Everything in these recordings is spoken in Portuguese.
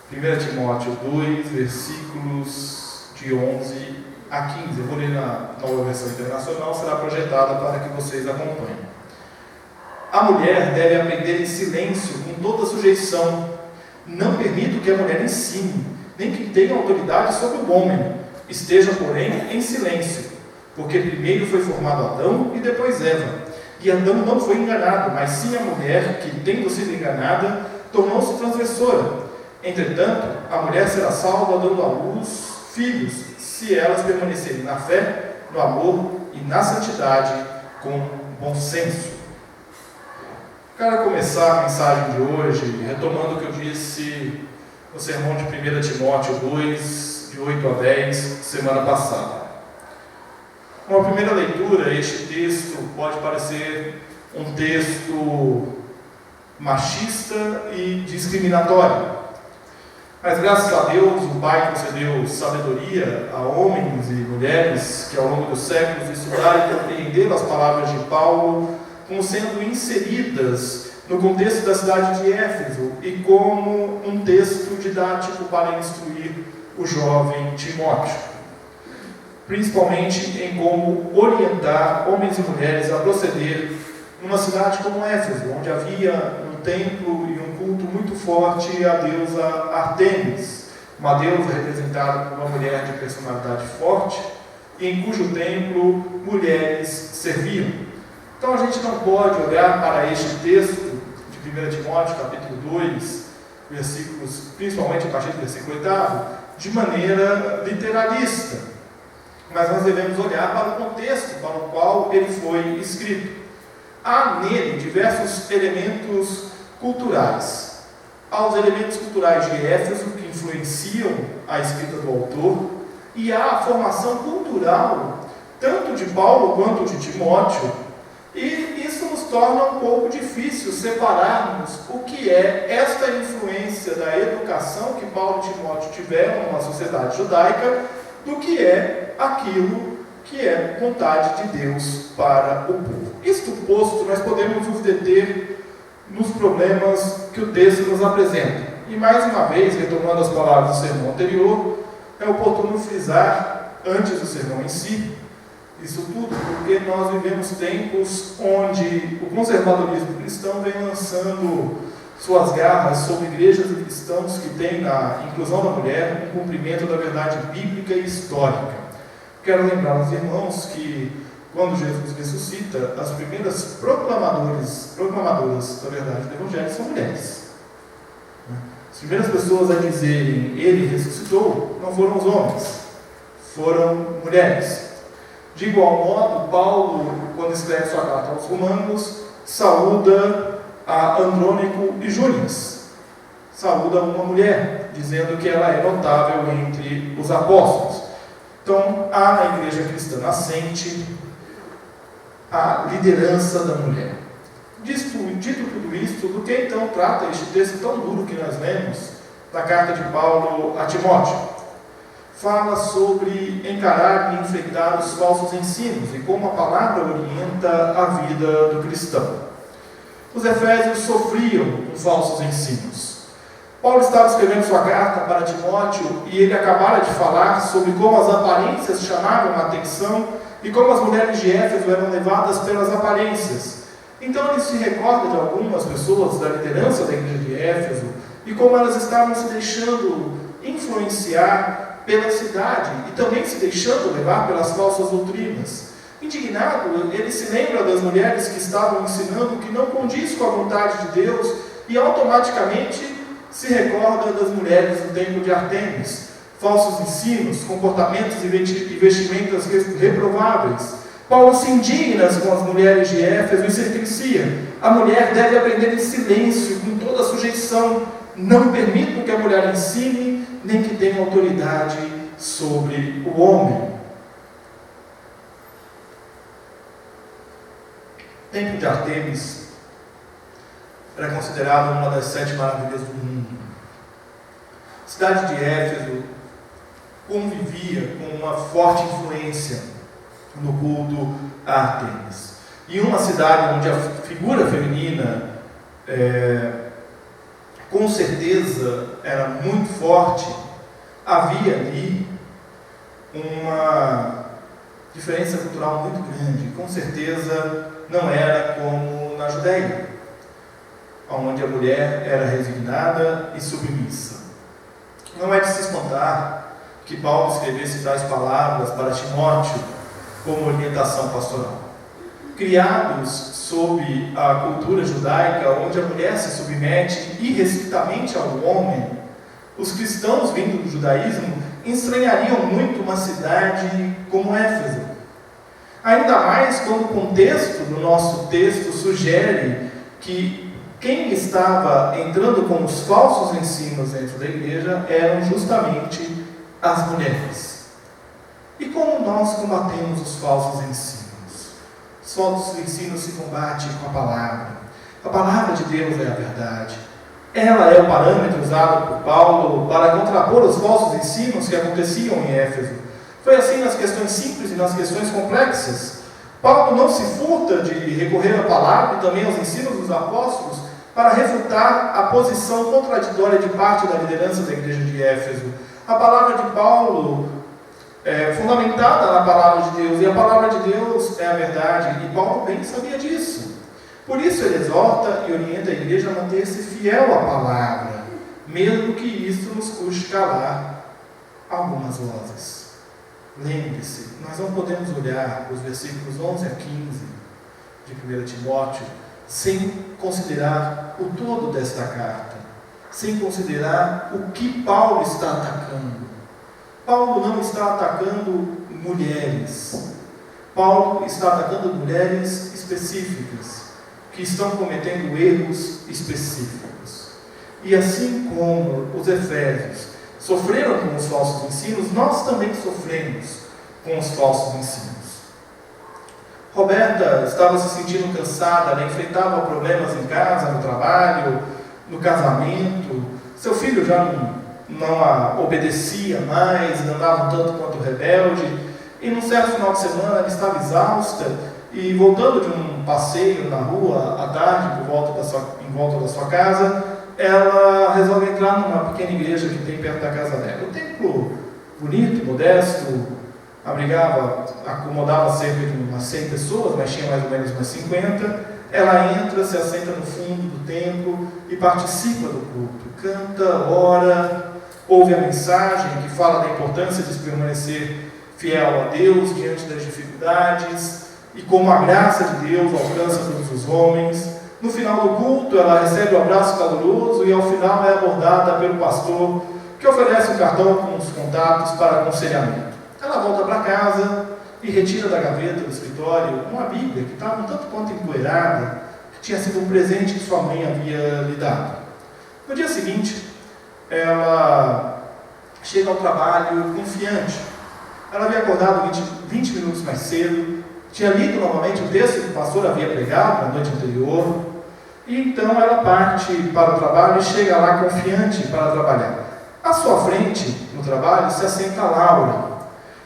1 Timóteo 2, versículos de 11 a 15. Eu vou ler na nova versão internacional, será projetada para que vocês acompanhem. A mulher deve aprender em silêncio, com toda sujeição. Não permito que a mulher ensine, nem que tenha autoridade sobre o homem. Esteja, porém, em silêncio, porque primeiro foi formado Adão e depois Eva. E Adão não foi enganado, mas sim a mulher, que, tendo sido enganada, tornou-se transgressora. Entretanto, a mulher será salva dando à luz filhos, se elas permanecerem na fé, no amor e na santidade, com bom senso. Quero começar a mensagem de hoje retomando o que eu disse no sermão de 1 Timóteo 2, de 8 a 10, semana passada. Uma primeira leitura, este texto pode parecer um texto machista e discriminatório. Mas graças a Deus, o Pai concedeu sabedoria a homens e mulheres que ao longo dos séculos estudaram e compreenderam as palavras de Paulo como sendo inseridas no contexto da cidade de Éfeso e como um texto didático para instruir o jovem Timóteo, principalmente em como orientar homens e mulheres a proceder numa cidade como Éfeso, onde havia um templo e um culto muito forte à deusa Ártemis, uma deusa representada por uma mulher de personalidade forte, e em cujo templo mulheres serviam. Então a gente não pode olhar para este texto de 1 Timóteo, capítulo 2, versículos, principalmente a partir do versículo 8, de maneira literalista. Mas nós devemos olhar para o contexto para o qual ele foi escrito. Há nele diversos elementos culturais. Há os elementos culturais de Éfeso que influenciam a escrita do autor, e há a formação cultural tanto de Paulo quanto de Timóteo. E isso nos torna um pouco difícil separarmos o que é esta influência da educação que Paulo e Timóteo tiveram numa sociedade judaica do que é aquilo que é vontade de Deus para o povo. Isto posto, nós podemos nos deter nos problemas que o texto nos apresenta. E mais uma vez, retomando as palavras do sermão anterior, é oportuno frisar, antes do sermão em si, isso tudo porque nós vivemos tempos onde o conservadorismo cristão vem lançando suas garras sobre igrejas e cristãos que têm na inclusão da mulher um cumprimento da verdade bíblica e histórica. Quero lembrar aos irmãos que, quando Jesus ressuscita, as primeiras proclamadoras da verdade do Evangelho são mulheres. As primeiras pessoas a dizerem ele ressuscitou não foram os homens, foram mulheres. De igual modo, Paulo, quando escreve sua carta aos Romanos, saúda a Andrônico e Júnias. Saúda uma mulher, dizendo que ela é notável entre os apóstolos. Então, há na igreja cristã nascente a liderança da mulher. Dito tudo isto, do que então trata este texto tão duro que nós lemos da carta de Paulo a Timóteo? Fala sobre encarar e enfrentar os falsos ensinos e como a palavra orienta a vida do cristão. Os efésios sofriam com falsos ensinos. Paulo estava escrevendo sua carta para Timóteo e ele acabara de falar sobre como as aparências chamavam a atenção e como as mulheres de Éfeso eram levadas pelas aparências. Então ele se recorda de algumas pessoas da liderança da igreja de Éfeso e como elas estavam se deixando influenciar pela cidade e também se deixando levar pelas falsas doutrinas. Indignado, ele se lembra das mulheres que estavam ensinando que não condiz com a vontade de Deus e automaticamente se recorda das mulheres do templo de Ártemis, falsos ensinos, comportamentos e vestimentas reprováveis. Paulo se indigna com as mulheres de Éfeso e sentencia: a mulher deve aprender em silêncio, com toda a sujeição. Não permito que a mulher ensine, nem que tenha autoridade sobre o homem. O templo de Ártemis era considerado uma das 7 maravilhas do mundo. A cidade de Éfeso convivia com uma forte influência no culto a Ártemis. E uma cidade onde a figura feminina com certeza era muito forte, havia ali uma diferença cultural muito grande. Com certeza não era como na Judéia, onde a mulher era resignada e submissa. Não é de se espantar que Paulo escrevesse tais palavras para Timóteo como orientação pastoral. Criados sob a cultura judaica, onde a mulher se submete irrestritamente ao homem, os cristãos vindo do judaísmo estranhariam muito uma cidade como Éfeso. Ainda mais quando o contexto do nosso texto sugere que quem estava entrando com os falsos ensinos dentro da igreja eram justamente as mulheres. E como nós combatemos os falsos ensinos? Os falsos ensinos se combatem com a palavra. A palavra de Deus é a verdade. Ela é o parâmetro usado por Paulo para contrapor os falsos ensinos que aconteciam em Éfeso. Foi assim nas questões simples e nas questões complexas. Paulo não se furta de recorrer à palavra e também aos ensinos dos apóstolos para refutar a posição contraditória de parte da liderança da igreja de Éfeso. A palavra de Paulo é fundamentada na palavra de Deus, e a palavra de Deus é a verdade, e Paulo bem sabia disso. Por isso ele exorta e orienta a igreja a manter-se fiel à palavra, mesmo que isso nos custe calar algumas vozes. Lembre-se, nós não podemos olhar os versículos 11 a 15 de 1 Timóteo sem considerar o todo desta carta, sem considerar o que Paulo está atacando. Paulo não está atacando mulheres. Paulo está atacando mulheres específicas, que estão cometendo erros específicos. E assim como os efésios sofreram com os falsos ensinos, nós também sofremos com os falsos ensinos. Roberta estava se sentindo cansada, ela enfrentava problemas em casa, no trabalho, no casamento. Seu filho já não a obedecia mais, andava um tanto quanto rebelde. E num certo final de semana ela estava exausta e, voltando de um passeio na rua à tarde, em volta da sua casa, ela resolve entrar numa pequena igreja que tem perto da casa dela. O templo bonito, modesto, acomodava cerca de umas 100 pessoas, mas tinha mais ou menos umas 50. Ela entra, se assenta no fundo do templo e participa do culto. Canta, ora, ouve a mensagem que fala da importância de permanecer fiel a Deus diante das dificuldades e como a graça de Deus alcança todos os homens. No final do culto, ela recebe um abraço caloroso e ao final é abordada pelo pastor, que oferece um cartão com os contatos para aconselhamento. Ela volta para casa e retira da gaveta do escritório uma Bíblia que estava um tanto quanto empoeirada, que tinha sido um presente que sua mãe havia lhe dado. No dia seguinte, ela chega ao trabalho confiante. Ela havia acordado 20 minutos mais cedo, tinha lido novamente o texto que o pastor havia pregado na noite anterior, e então ela parte para o trabalho e chega lá confiante para trabalhar. À sua frente, no trabalho, se assenta Laura,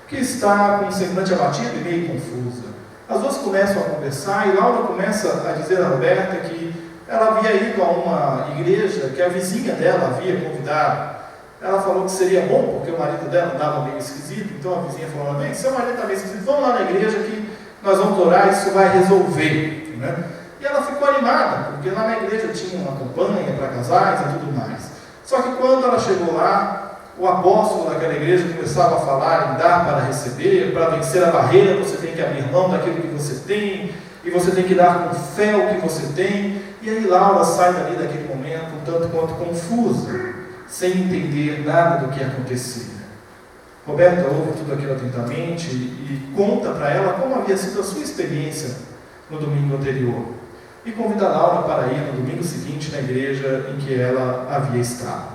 que está com um semblante abatido e meio confusa. As duas começam a conversar e Laura começa a dizer a Roberta que ela havia ido a uma igreja que a vizinha dela havia convidado. Ela falou que seria bom, porque o marido dela andava meio esquisito, então a vizinha falou: bem, seu marido está meio esquisito, vamos lá na igreja que nós vamos orar, isso vai resolver. Né? E ela ficou animada, porque lá na igreja tinha uma campanha para casais e tudo mais. Só que quando ela chegou lá, o apóstolo daquela igreja começava a falar em dar para receber, para vencer a barreira, você tem que abrir mão daquilo que você tem, e você tem que dar com fé o que você tem. E aí Laura sai dali daquele momento um tanto quanto confusa, sem entender nada do que acontecia. Roberta ouve tudo aquilo atentamente e conta para ela como havia sido a sua experiência no domingo anterior. E convida Laura para ir no domingo seguinte na igreja em que ela havia estado.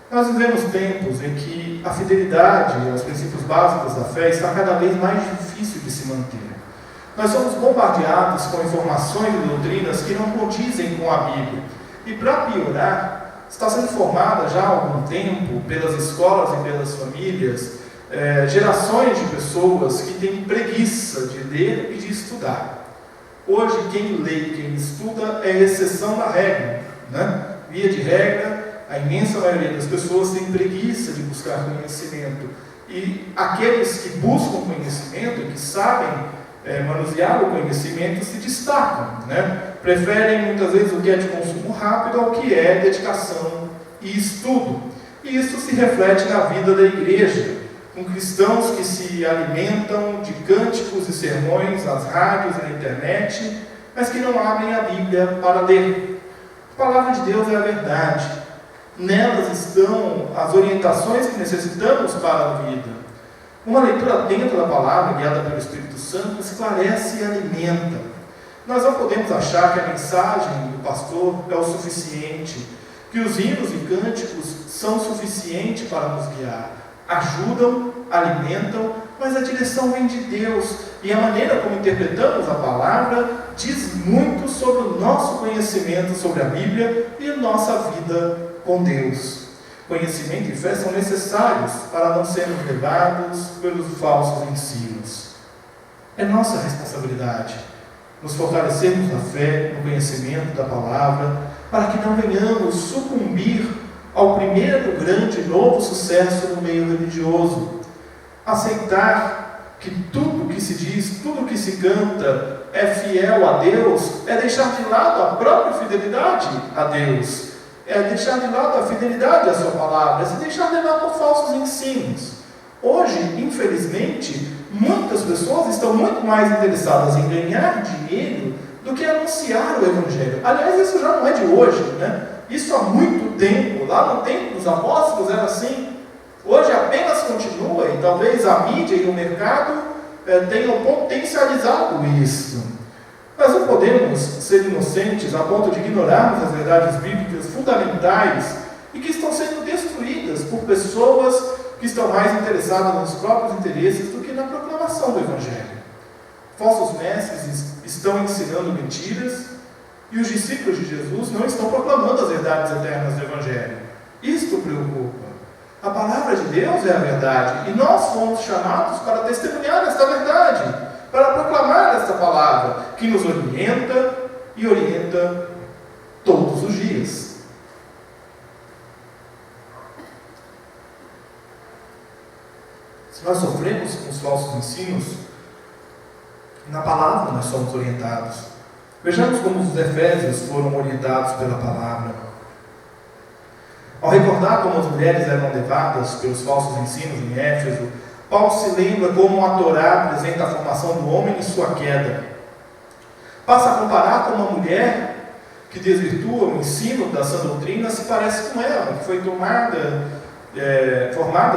Nós vivemos tempos em que a fidelidade aos princípios básicos da fé está cada vez mais difícil de se manter. Nós somos bombardeados com informações e doutrinas que não condizem com a Bíblia. E para piorar, está sendo formada já há algum tempo, pelas escolas e pelas famílias, gerações de pessoas que têm preguiça de ler e de estudar. Hoje, quem lê e quem estuda é exceção da regra. Né? Via de regra, a imensa maioria das pessoas tem preguiça de buscar conhecimento. E aqueles que buscam conhecimento e que sabem manusear o conhecimento se destacam, né? Preferem muitas vezes o que é de consumo rápido ao que é dedicação e estudo. E isso se reflete na vida da igreja, com cristãos que se alimentam de cânticos e sermões nas rádios e na internet, mas que não abrem a Bíblia para ler. A palavra de Deus é a verdade. Nelas estão as orientações que necessitamos para a vida. Uma leitura atenta da palavra, guiada pelo Espírito Santo, esclarece e alimenta. Nós não podemos achar que a mensagem do pastor é o suficiente, que os hinos e cânticos são suficientes para nos guiar. Ajudam, alimentam, mas a direção vem de Deus. E a maneira como interpretamos a palavra diz muito sobre o nosso conhecimento sobre a Bíblia e a nossa vida com Deus. Conhecimento e fé são necessários para não sermos levados pelos falsos ensinos. É nossa responsabilidade nos fortalecermos na fé, no conhecimento da palavra, para que não venhamos sucumbir ao primeiro grande novo sucesso no meio religioso. Aceitar que tudo que se diz, tudo que se canta é fiel a Deus, é deixar de lado a própria fidelidade a Deus, é deixar de lado a fidelidade à sua palavra, é se deixar levar por falsos ensinos. Hoje, infelizmente, muitas pessoas estão muito mais interessadas em ganhar dinheiro do que anunciar o Evangelho. Aliás, isso já não é de hoje, né? Isso há muito tempo, lá no tempo dos apóstolos era assim. Hoje apenas continua, e talvez a mídia e o mercado tenham potencializado isso. Nós não podemos ser inocentes a ponto de ignorarmos as verdades bíblicas fundamentais e que estão sendo destruídas por pessoas que estão mais interessadas nos próprios interesses do que na proclamação do Evangelho. Falsos mestres estão ensinando mentiras e os discípulos de Jesus não estão proclamando as verdades eternas do Evangelho. Isto preocupa. A palavra de Deus é a verdade e nós fomos chamados para testemunhar esta verdade, para proclamar esta palavra que nos orienta e orienta todos os dias. Se nós sofremos com os falsos ensinos, na palavra nós somos orientados. Vejamos como os efésios foram orientados pela palavra. Ao recordar como as mulheres eram levadas pelos falsos ensinos em Éfeso, Paulo se lembra como a Torá apresenta a formação do homem e sua queda. Passa a comparar com uma mulher que desvirtua o ensino da sã doutrina, se parece com ela, que foi formada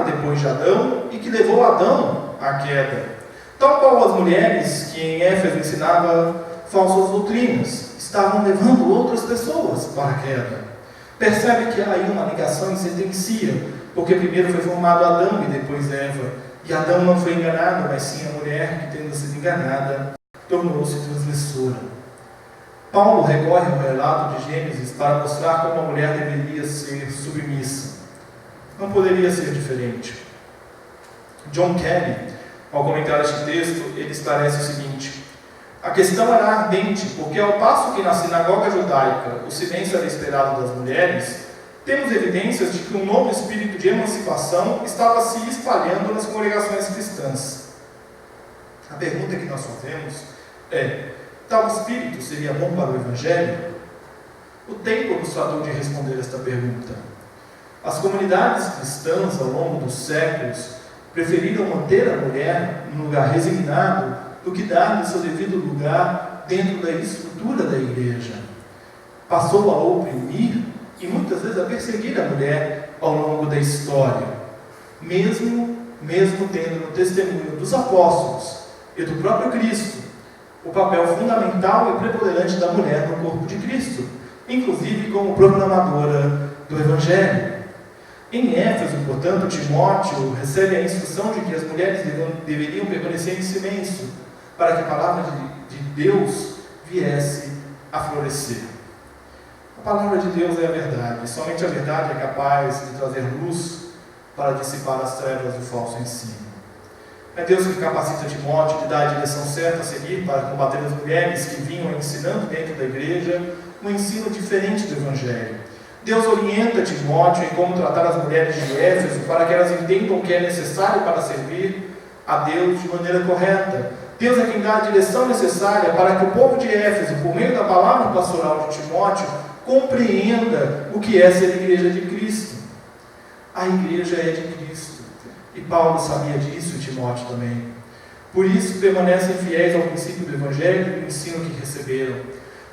depois de Adão e que levou Adão à queda. Tal qual as mulheres que em Éfeso ensinavam falsas doutrinas, estavam levando outras pessoas para a queda. Percebe que há aí uma ligação e sentencia, porque primeiro foi formado Adão e depois Eva. E Adão não foi enganado, mas sim a mulher que, tendo sido enganada, tornou-se transgressora. Paulo recorre ao relato de Gênesis para mostrar como a mulher deveria ser submissa. Não poderia ser diferente. John Kelly, ao comentar este texto, ele esclarece o seguinte: a questão era ardente, porque ao passo que na sinagoga judaica o silêncio era esperado das mulheres, temos evidências de que um novo espírito de emancipação estava se espalhando nas congregações cristãs. A pergunta que nós fazemos é: tal espírito seria bom para o Evangelho? O tempo nos tratou de responder esta pergunta. As comunidades cristãs, ao longo dos séculos, preferiram manter a mulher num lugar resignado do que dar-lhe seu devido lugar dentro da estrutura da igreja. Passou a oprimir e muitas vezes a perseguir a mulher ao longo da história, mesmo tendo no testemunho dos apóstolos e do próprio Cristo o papel fundamental e preponderante da mulher no corpo de Cristo, inclusive como proclamadora do Evangelho. Em Éfeso, portanto, Timóteo recebe a instrução de que as mulheres deveriam permanecer em silêncio para que a palavra de Deus viesse a florescer. A palavra de Deus é a verdade. Somente a verdade é capaz de trazer luz para dissipar as trevas do falso ensino. É Deus que capacita Timóteo de dar a direção certa a seguir para combater as mulheres que vinham ensinando dentro da igreja um ensino diferente do Evangelho. Deus orienta Timóteo em como tratar as mulheres de Éfeso para que elas entendam o que é necessário para servir a Deus de maneira correta. Deus é quem dá a direção necessária para que o povo de Éfeso, por meio da palavra pastoral de Timóteo, compreenda o que é ser igreja de Cristo. A igreja é de Cristo. E Paulo sabia disso, e Timóteo também. Por isso, permanecem fiéis ao princípio do Evangelho e do ensino que receberam.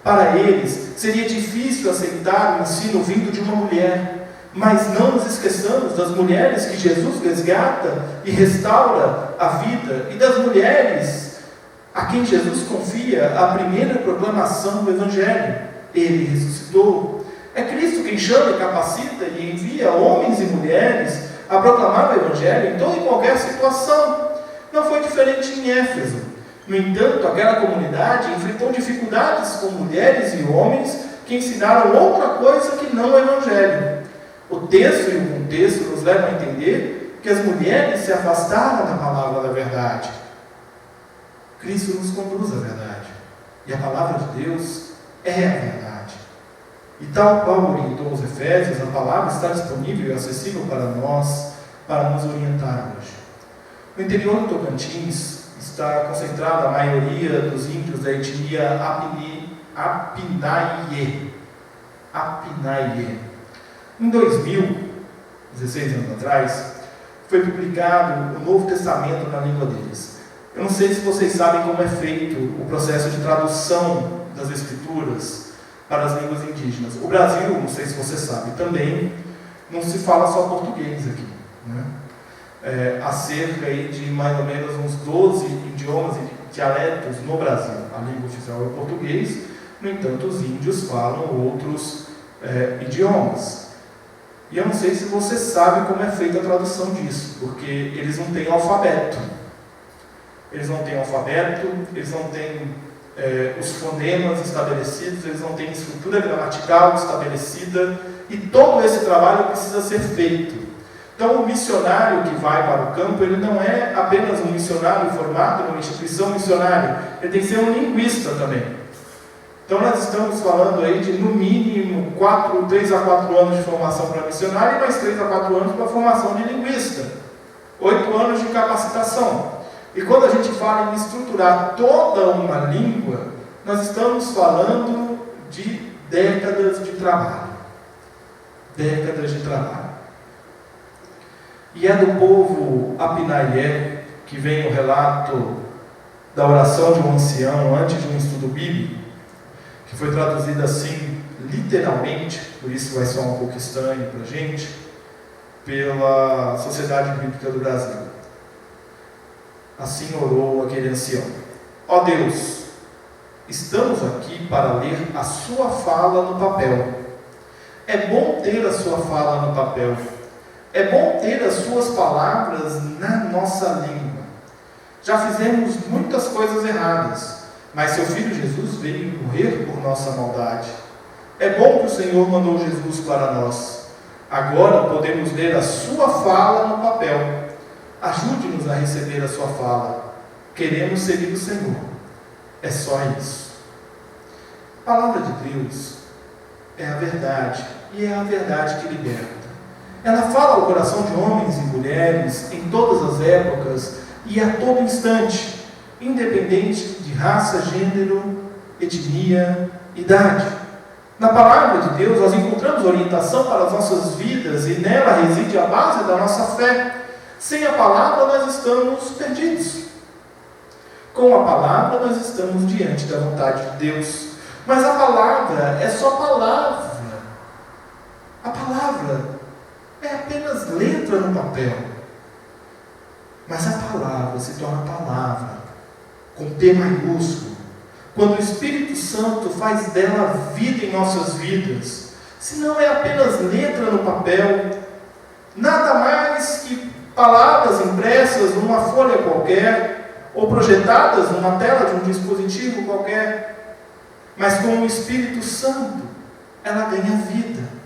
Para eles, seria difícil aceitar o ensino vindo de uma mulher, mas não nos esqueçamos das mulheres que Jesus resgata e restaura a vida, e das mulheres a quem Jesus confia a primeira proclamação do Evangelho. Ele ressuscitou. É Cristo quem chama e capacita e envia homens e mulheres a proclamar o Evangelho em toda e qualquer situação. Não foi diferente em Éfeso. No entanto, aquela comunidade enfrentou dificuldades com mulheres e homens que ensinaram outra coisa que não o Evangelho. O texto e o contexto nos levam a entender que as mulheres se afastaram da palavra da verdade. Cristo nos conduz à verdade. E a palavra de Deus é a verdade. E tal qual orientou os Efésios, a palavra está disponível e acessível para nós, para nos orientar hoje. No interior do Tocantins está concentrada a maioria dos índios da etnia Apinaiê. Em 2000, 16 anos atrás, foi publicado o Novo Testamento na língua deles. Eu não sei se vocês sabem como é feito o processo de tradução das Escrituras para as línguas indígenas. O Brasil, não sei se você sabe, também não se fala só português aqui, né? Há cerca aí de mais ou menos uns 12 idiomas e dialetos no Brasil. A língua oficial é o português, no entanto, os índios falam outros idiomas. E eu não sei se você sabe como é feita a tradução disso, porque eles não têm alfabeto. Eles não têm alfabeto, eles não têm os fonemas estabelecidos, eles não têm estrutura gramatical estabelecida, e todo esse trabalho precisa ser feito. Então, o missionário que vai para o campo, ele não é apenas um missionário formado numa instituição missionária, ele tem que ser um linguista também. Então, nós estamos falando aí de, no mínimo, 3 a 4 anos de formação para missionário e mais 3 a 4 anos para formação de linguista. 8 anos de capacitação. E quando a gente fala em estruturar toda uma língua, nós estamos falando de décadas de trabalho. Décadas de trabalho. E é do povo Apinaié que vem o relato da oração de um ancião antes de um estudo bíblico, que foi traduzido assim, literalmente, por isso vai soar um pouco estranho para a gente, pela Sociedade Bíblica do Brasil. Assim orou aquele ancião: ó Deus, estamos aqui para ler a sua fala no papel. É bom ter a sua fala no papel. É bom ter as suas palavras na nossa língua. Já fizemos muitas coisas erradas, mas seu Filho Jesus veio morrer por nossa maldade. É bom que o Senhor mandou Jesus para nós. Agora podemos ler a sua fala no papel. Ajude-nos a receber a sua fala. Queremos seguir o Senhor. É só isso. A palavra de Deus é a verdade, e é a verdade que liberta. Ela fala ao coração de homens e mulheres em todas as épocas e a todo instante, independente de raça, gênero, etnia, idade. Na palavra de Deus nós encontramos orientação para as nossas vidas e nela reside a base da nossa fé. Sem a palavra nós estamos perdidos. Com a palavra nós estamos diante da vontade de Deus. Mas a palavra é só palavra. A palavra é apenas letra no papel. Mas a palavra se torna palavra, com P maiúsculo, quando o Espírito Santo faz dela vida em nossas vidas. Se não é apenas letra no papel, nada mais que palavras impressas numa folha qualquer, ou projetadas numa tela de um dispositivo qualquer, mas com o Espírito Santo, ela ganha vida.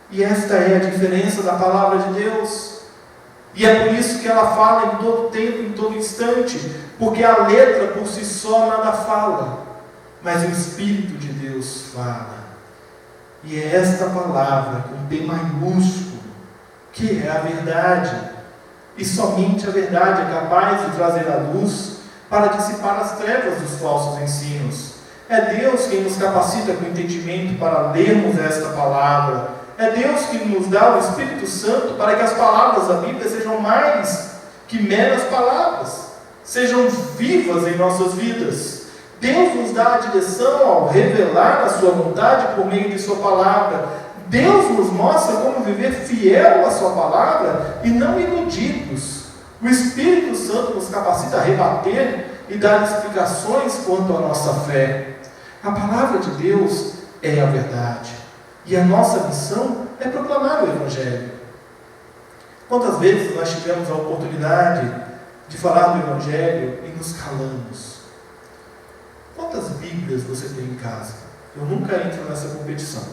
E esta é a diferença da palavra de Deus. E é por isso que ela fala em todo tempo, em todo instante, porque a letra por si só nada fala, mas o Espírito de Deus fala. E é esta palavra, com P maiúsculo, que é a verdade. E somente a verdade é capaz de trazer a luz para dissipar as trevas dos falsos ensinos. É Deus quem nos capacita com entendimento para lermos esta palavra. É Deus que nos dá o Espírito Santo para que as palavras da Bíblia sejam mais que meras palavras, sejam vivas em nossas vidas. Deus nos dá a direção ao revelar a sua vontade por meio de sua palavra. Deus nos mostra como viver fiel à sua palavra e não iludidos. O Espírito Santo nos capacita a rebater e dar explicações quanto à nossa fé. A palavra de Deus é a verdade. E a nossa missão é proclamar o Evangelho. Quantas vezes nós tivemos a oportunidade de falar do Evangelho e nos calamos? Quantas Bíblias você tem em casa? Eu nunca entro nessa competição.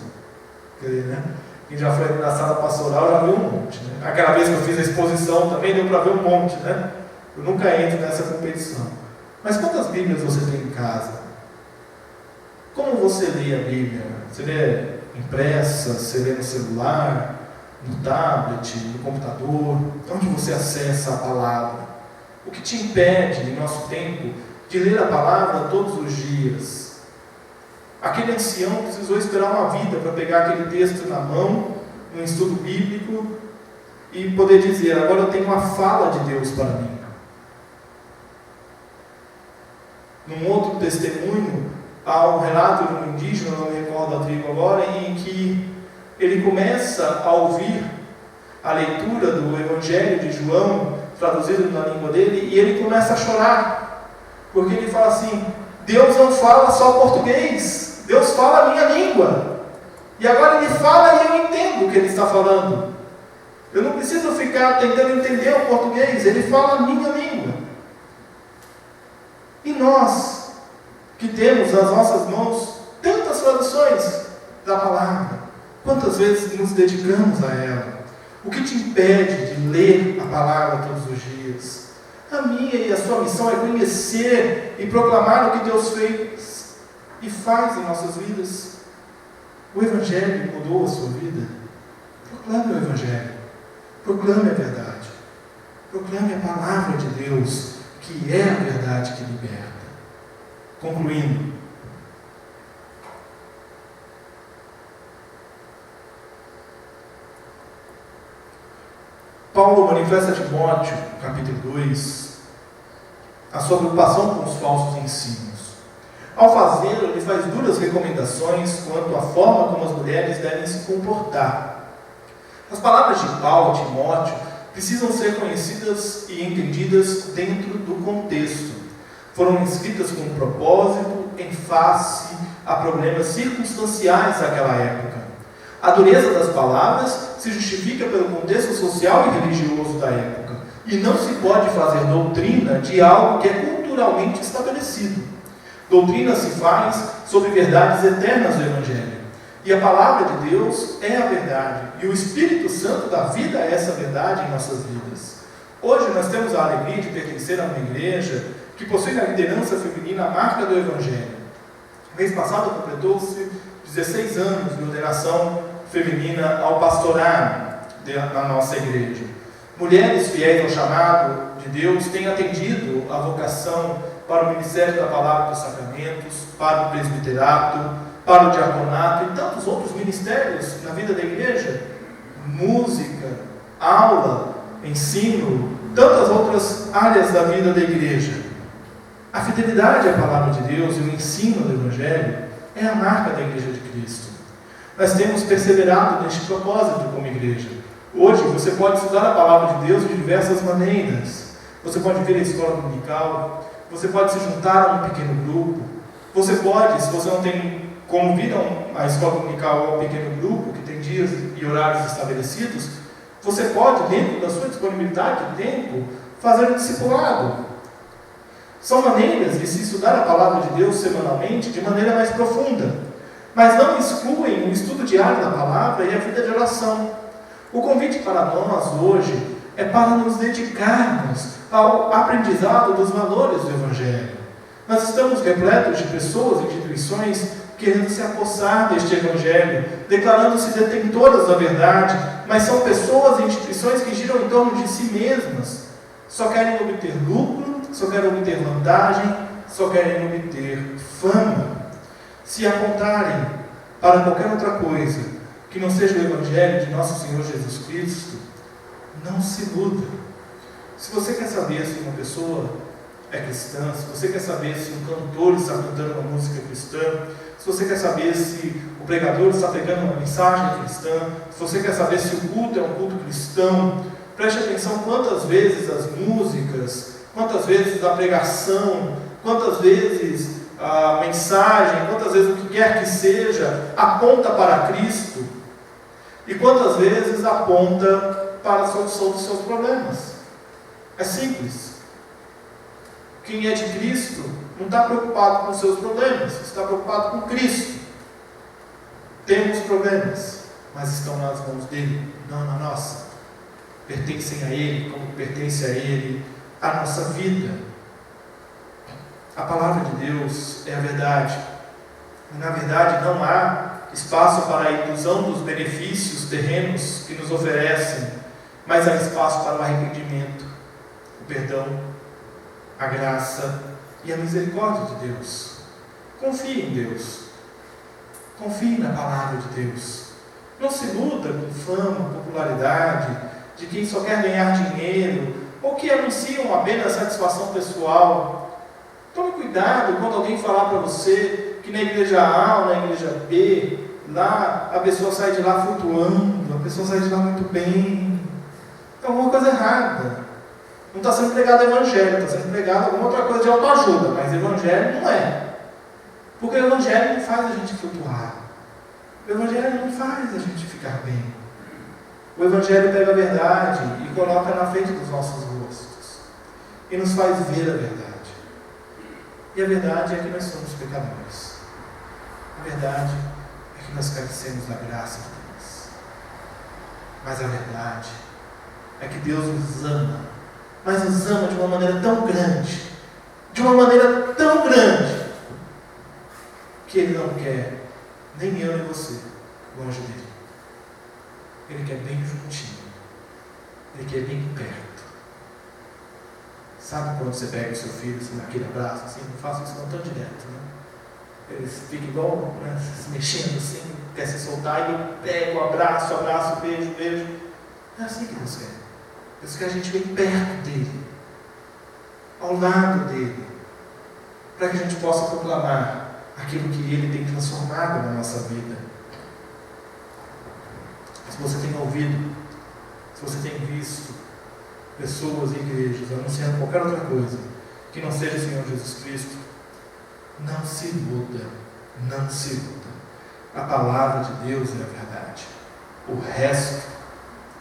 Né? Quem já foi na sala pastoral já viu um monte. Né? Aquela vez que eu fiz a exposição também deu para ver um monte. Né? Eu nunca entro nessa competição. Mas quantas Bíblias você tem em casa? Como você lê a Bíblia? Você lê impressa? Você lê no celular? No tablet? No computador? Onde você acessa a palavra? O que te impede, em nosso tempo, de ler a palavra todos os dias? Aquele ancião precisou esperar uma vida para pegar aquele texto na mão, no estudo bíblico, e poder dizer: agora eu tenho uma fala de Deus para mim. Num outro testemunho, há um relato de um indígena, não me recordo a tribo agora, em que ele começa a ouvir a leitura do Evangelho de João, traduzido na língua dele, e ele começa a chorar, porque ele fala assim: Deus não fala só português, Deus fala a minha língua, e agora ele fala e eu entendo o que ele está falando. Eu não preciso ficar tentando entender o português, ele fala a minha língua. E nós, que temos nas nossas mãos tantas traduções da palavra, quantas vezes nos dedicamos a ela? O que te impede de ler a palavra todos os dias? A minha e a sua missão é conhecer e proclamar o que Deus fez e faz em nossas vidas. O Evangelho mudou a sua vida? Proclame o Evangelho. Proclame a verdade. Proclame a palavra de Deus, que é a verdade que liberta. Concluindo, Paulo manifesta a Timóteo, capítulo 2, a sua preocupação com os falsos ensinos. Ao fazê-lo, ele faz duras recomendações quanto à forma como as mulheres devem se comportar. As palavras de Paulo a Timóteo precisam ser conhecidas e entendidas dentro do contexto. Foram escritas com um propósito em face a problemas circunstanciais daquela época. A dureza das palavras se justifica pelo contexto social e religioso da época, e não se pode fazer doutrina de algo que é culturalmente estabelecido. Doutrina se faz sobre verdades eternas do Evangelho, e a palavra de Deus é a verdade, e o Espírito Santo dá vida a essa verdade em nossas vidas. Hoje nós temos a alegria de pertencer a uma igreja que possui na liderança feminina a marca do Evangelho. Mês passado completou-se 16 anos de ordenação feminina ao pastorado na nossa igreja. Mulheres fiéis ao chamado de Deus têm atendido a vocação para o ministério da palavra dos sacramentos, para o presbiterato, para o diaconato e tantos outros ministérios na vida da igreja. Música, aula, ensino, tantas outras áreas da vida da igreja. A fidelidade à palavra de Deus e o ensino do Evangelho é a marca da Igreja de Cristo. Nós temos perseverado neste propósito como igreja. Hoje você pode estudar a palavra de Deus de diversas maneiras. Você pode vir à escola dominical, você pode se juntar a um pequeno grupo, você pode, se você não tem como vir à escola dominical ou a um pequeno grupo, que tem dias e horários estabelecidos, você pode, dentro da sua disponibilidade de tempo, fazer um discipulado. São maneiras de se estudar a palavra de Deus semanalmente de maneira mais profunda, mas não excluem o estudo diário da palavra e a vida de oração. O convite para nós hoje é para nos dedicarmos ao aprendizado dos valores do Evangelho. Nós estamos repletos de pessoas e instituições querendo se apossar deste Evangelho, declarando-se detentoras da verdade, mas são pessoas e instituições que giram em torno de si mesmas, só querem obter lucro, só querem obter vantagem, só querem obter fama. Se apontarem para qualquer outra coisa que não seja o Evangelho de nosso Senhor Jesus Cristo, não se iluda. Se você quer saber se uma pessoa é cristã, se você quer saber se um cantor está cantando uma música cristã, se você quer saber se o pregador está pregando uma mensagem cristã, se você quer saber se o culto é um culto cristão, preste atenção quantas vezes as músicas, quantas vezes a pregação, quantas vezes a mensagem, quantas vezes o que quer que seja, aponta para Cristo e quantas vezes aponta para a solução dos seus problemas. É simples. Quem é de Cristo não está preocupado com os seus problemas, está preocupado com Cristo. Temos problemas, mas estão nas mãos dele, não na nossa. Pertencem a Ele, como pertence a Ele a nossa vida. A palavra de Deus é a verdade. E na verdade não há espaço para a ilusão dos benefícios terrenos que nos oferecem, mas há espaço para o arrependimento, o perdão, a graça e a misericórdia de Deus. Confie em Deus. Confie na palavra de Deus. Não se iluda com fama, popularidade, de quem só quer ganhar dinheiro, ou que anunciam apenas satisfação pessoal. Tome cuidado quando alguém falar para você que na igreja A ou na igreja B, lá a pessoa sai de lá flutuando, a pessoa sai de lá muito bem. Tem alguma coisa errada. Não está sendo pregado o Evangelho, está sendo pregado alguma outra coisa de autoajuda, mas Evangelho não é. Porque o Evangelho não faz a gente flutuar. O Evangelho não faz a gente ficar bem. O Evangelho pega a verdade e coloca na frente dos nossos rostos. E nos faz ver a verdade. E a verdade é que nós somos pecadores. A verdade é que nós carecemos da graça de Deus. Mas a verdade é que Deus nos ama. Mas nos ama de uma maneira tão grande, que Ele não quer nem eu nem você longe dele. Ele quer bem juntinho, Ele quer bem perto. Sabe quando você pega o seu filho assim, naquele abraço, assim, não faço isso não tão direto, né? Ele fica igual, né, se mexendo assim, quer se soltar, e eu pego, abraço, beijo. É assim que Deus quer. Deus quer a gente bem perto dele, ao lado dele, para que a gente possa proclamar aquilo que ele tem transformado na nossa vida. Se você tem ouvido, se você tem visto pessoas e igrejas anunciando qualquer outra coisa que não seja o Senhor Jesus Cristo, não se iluda. A palavra de Deus é a verdade. O resto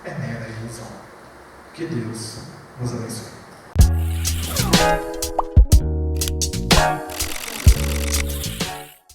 é mera ilusão. Que Deus nos abençoe.